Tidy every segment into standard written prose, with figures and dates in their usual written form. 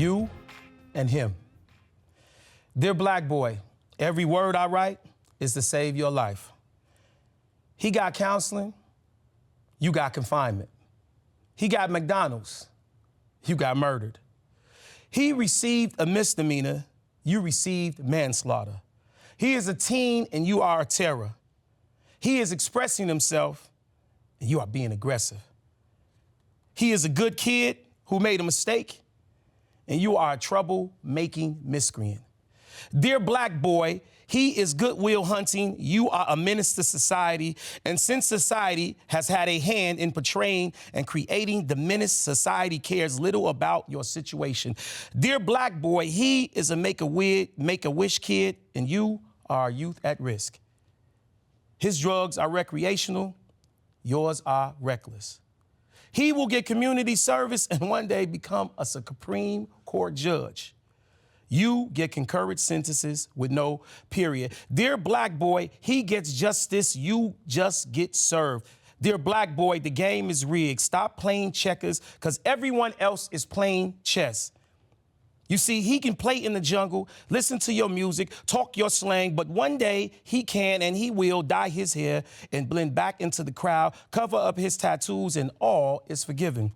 you and him. Dear black boy, every word I write is to save your life. He got counseling, you got confinement. He got McDonald's, you got murdered. He received a misdemeanor, you received manslaughter. He is a teen and you are a terror. He is expressing himself and you are being aggressive. He is a good kid who made a mistake and you are a trouble-making miscreant. Dear black boy, he is goodwill hunting, you are a menace to society, and since society has had a hand in portraying and creating the menace, society cares little about your situation. Dear black boy, he is a make-a-wish kid, and you are a youth at risk. His drugs are recreational, yours are reckless. He will get community service and one day become a Supreme Court judge. You get concurrent sentences with no period. Dear black boy, he gets justice, you just get served. Dear black boy, the game is rigged. Stop playing checkers because everyone else is playing chess. You see, he can play in the jungle, listen to your music, talk your slang, but one day he can and he will dye his hair and blend back into the crowd, cover up his tattoos, and all is forgiven.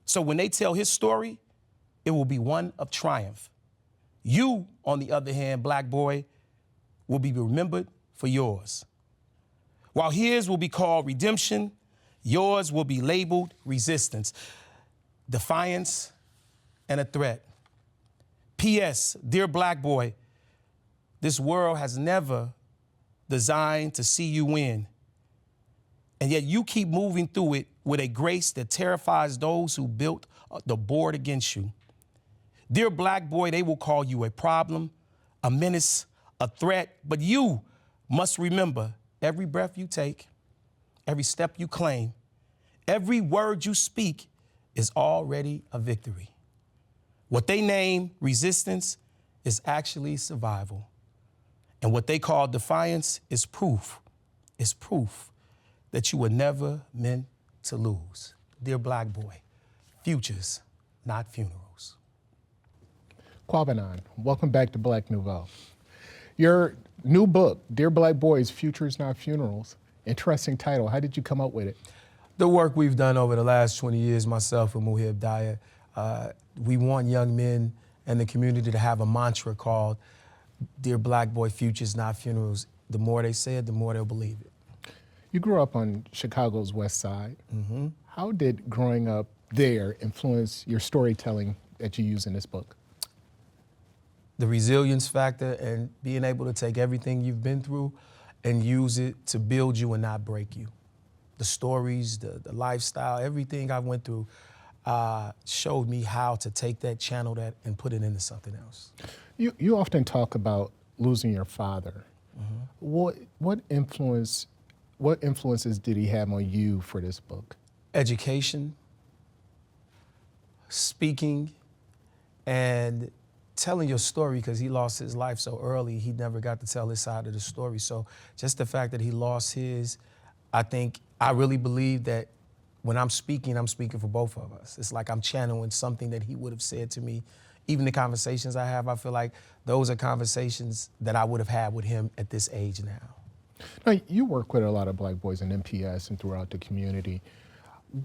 So when they tell his story, it will be one of triumph. You, on the other hand, black boy, will be remembered for yours. While his will be called redemption, yours will be labeled resistance, defiance, and a threat. P.S., dear black boy, this world has never designed to see you win. And yet you keep moving through it with a grace that terrifies those who built the board against you. Dear black boy, they will call you a problem, a menace, a threat, but you must remember every breath you take, every step you claim, every word you speak is already a victory. What they name resistance is actually survival. And what they call defiance is proof that you were never meant to lose. Dear black boy, futures, not funerals. Kwabena, welcome back to Black Nouveau. Your new book, Dear Black Boys, Futures Not Funerals, interesting title. How did you come up with it? The work we've done over the last 20 years, myself and Muhib Daya, we want young men and the community to have a mantra called Dear Black Boy, Futures Not Funerals. The more they say it, the more they'll believe it. You grew up on Chicago's West Side. Mm-hmm. How did growing up there influence your storytelling that you use in this book? The resilience factor and being able to take everything you've been through and use it to build you and not break you. The stories, the lifestyle, everything I went through showed me how to take that, channel that, and put it into something else. You often talk about losing your father. Mm-hmm. What influences did he have on you for this book? Education, speaking, and telling your story, because he lost his life so early, he never got to tell his side of the story. So just the fact that he lost his, I really believe that when I'm speaking for both of us. It's like I'm channeling something that he would have said to me. Even the conversations I have, I feel like those are conversations that I would have had with him at this age now. Now, you work with a lot of black boys in MPS and throughout the community.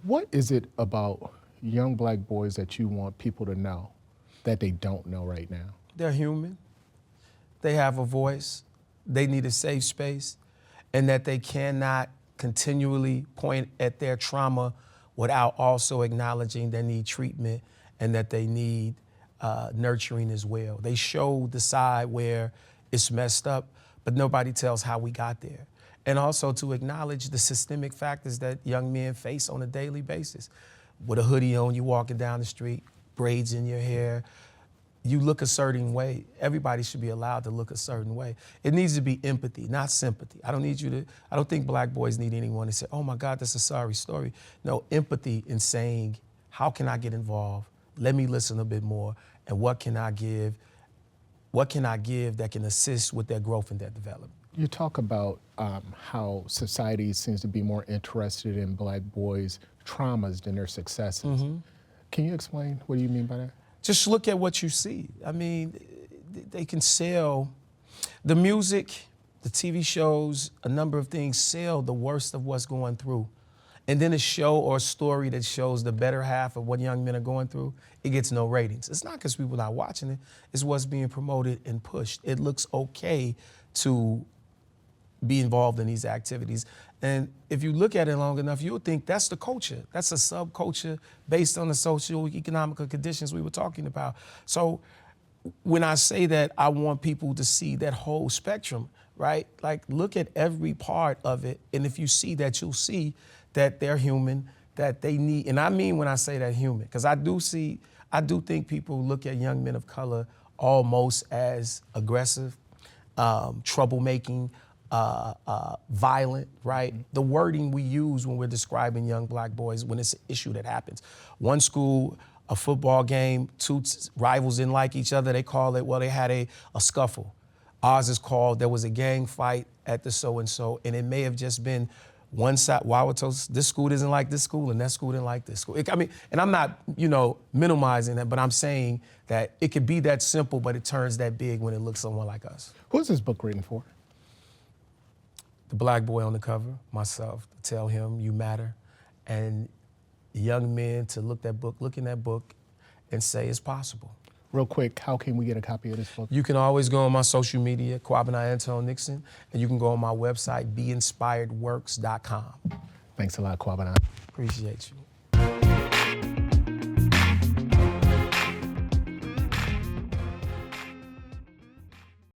What is it about young black boys that you want people to know that they don't know right now? They're human. They have a voice. They need a safe space, and that they cannot continually point at their trauma without also acknowledging they need treatment and that they need nurturing as well. They show the side where it's messed up, but nobody tells how we got there. And also to acknowledge the systemic factors that young men face on a daily basis. With a hoodie on, you walking down the street, braids in your hair, you look a certain way. Everybody should be allowed to look a certain way. It needs to be empathy, not sympathy. I don't think black boys need anyone to say, oh my God, that's a sorry story. No, empathy in saying, how can I get involved? Let me listen a bit more. And what can I give that can assist with their growth and their development? You talk about how society seems to be more interested in black boys' traumas than their successes. Mm-hmm. Can you explain what do you mean by that? Just look at what you see. I mean, they can sell the music, the TV shows, a number of things sell the worst of what's going through. And then a show or a story that shows the better half of what young men are going through, it gets no ratings. It's not because people are not watching it, it's what's being promoted and pushed. It looks okay to be involved in these activities. And if you look at it long enough, you'll think that's the culture. That's a subculture based on the socio-economic conditions we were talking about. So when I say that, I want people to see that whole spectrum, right? Like, look at every part of it. And if you see that, you'll see that they're human, that they need, and I mean when I say that human, because I do think people look at young men of color almost as aggressive, troublemaking, violent, right? The wording we use when we're describing young black boys when it's an issue that happens. One school, a football game, two rivals didn't like each other, they call it, well, they had a scuffle. Ours is called, there was a gang fight at the so-and-so, and it may have just been one side, this school doesn't like this school and that school didn't like this school. I mean, and I'm not, minimizing that, but I'm saying that it could be that simple, but it turns that big when it looks someone like us. Who's this book written for? The black boy on the cover, myself, to tell him you matter, and young men to look in that book and say it's possible. Real quick, how can we get a copy of this book? You can always go on my social media, Kwabena Antoine Nixon, and you can go on my website, beinspiredworks.com. Thanks a lot, Kwabena. Appreciate you.